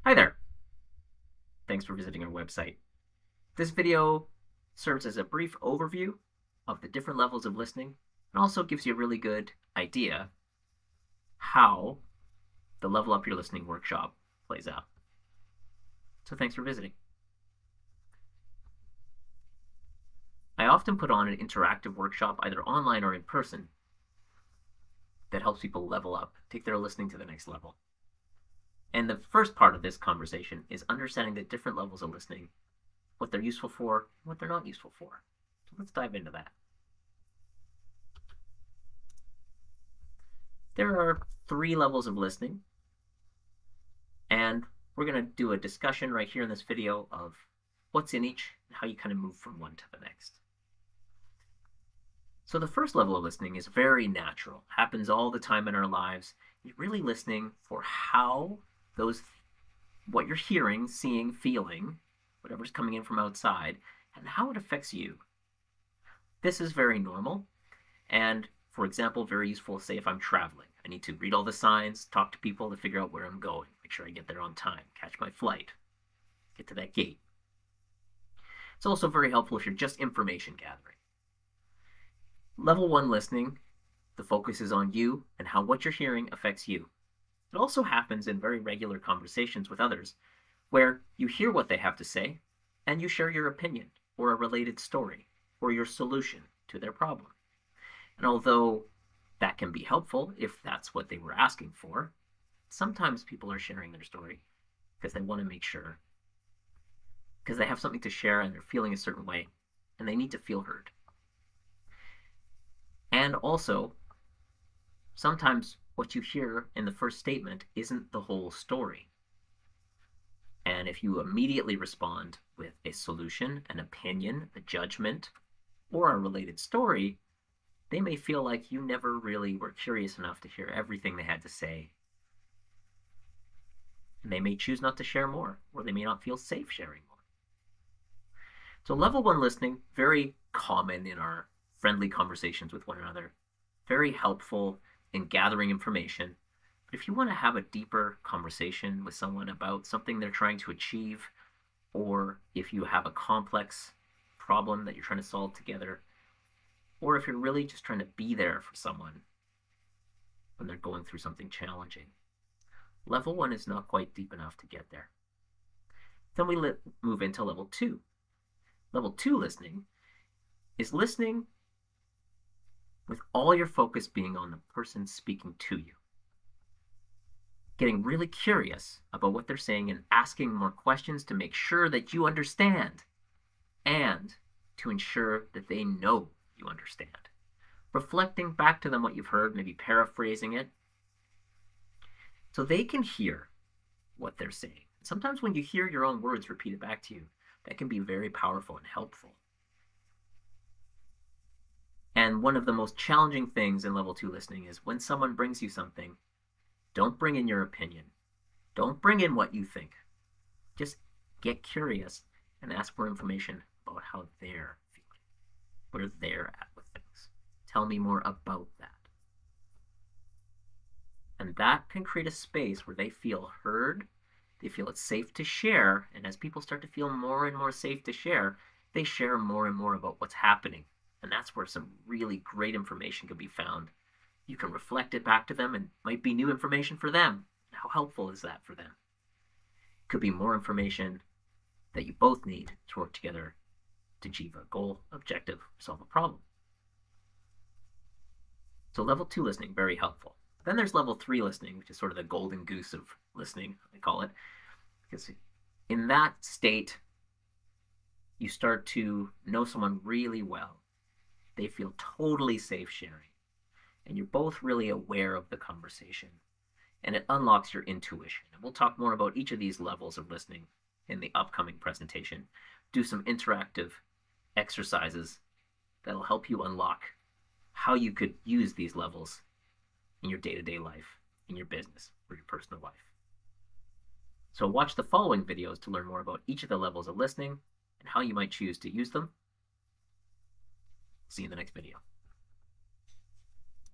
Hi there. Thanks for visiting our website. This video serves as a brief overview of the different levels of listening and also gives you a really good idea how the Level Up Your Listening workshop plays out. So thanks for visiting. I often put on an interactive workshop, either online or in person, that helps people level up, take their listening to the next level. And the first part of this conversation is understanding the different levels of listening, what they're useful for, what they're not useful for. So let's dive into that. There are 3 levels of listening, and we're going to do a discussion right here in this video of what's in each and how you kind of move from one to the next. So the first level of listening is very natural, happens all the time in our lives. You're really listening for how what you're hearing, seeing, feeling, whatever's coming in from outside, and how it affects you. This is very normal, and for example, very useful, say if I'm traveling. I need to read all the signs, talk to people to figure out where I'm going, make sure I get there on time, catch my flight, get to that gate. It's also very helpful if you're just information gathering. Level 1 listening, the focus is on you and how what you're hearing affects you. It also happens in very regular conversations with others, where you hear what they have to say, and you share your opinion, or a related story, or your solution to their problem. And although that can be helpful if that's what they were asking for, sometimes people are sharing their story because they want to make sure, because they have something to share and they're feeling a certain way, and they need to feel heard. And also, sometimes what you hear in the first statement isn't the whole story. And if you immediately respond with a solution, an opinion, a judgment, or a related story, they may feel like you never really were curious enough to hear everything they had to say. And they may choose not to share more, or they may not feel safe sharing more. So level 1 listening, very common in our friendly conversations with one another, very helpful in gathering information. But if you want to have a deeper conversation with someone about something they're trying to achieve, or if you have a complex problem that you're trying to solve together, or if you're really just trying to be there for someone when they're going through something challenging, level 1 is not quite deep enough to get there. Then we move into level 2. Level 2 listening is listening with all your focus being on the person speaking to you. Getting really curious about what they're saying and asking more questions to make sure that you understand and to ensure that they know you understand. Reflecting back to them what you've heard, maybe paraphrasing it, so they can hear what they're saying. Sometimes when you hear your own words repeated back to you, that can be very powerful and helpful. And one of the most challenging things in level 2 listening is when someone brings you something, don't bring in your opinion. Don't bring in what you think. Just get curious and ask for information about how they're feeling, where they're at with things. Tell me more about that. And that can create a space where they feel heard, they feel it's safe to share, and as people start to feel more and more safe to share, they share more and more about what's happening. And that's where some really great information can be found. You can reflect it back to them and it might be new information for them. How helpful is that for them? It could be more information that you both need to work together to achieve a goal, objective, solve a problem. So level 2 listening, very helpful. Then there's level 3 listening, which is sort of the golden goose of listening, I call it. Because in that state, you start to know someone really well. They feel totally safe sharing, and you're both really aware of the conversation, and it unlocks your intuition. And we'll talk more about each of these levels of listening in the upcoming presentation. Do some interactive exercises that'll help you unlock how you could use these levels in your day-to-day life, in your business, or your personal life. So watch the following videos to learn more about each of the levels of listening and how you might choose to use them. See you in the next video.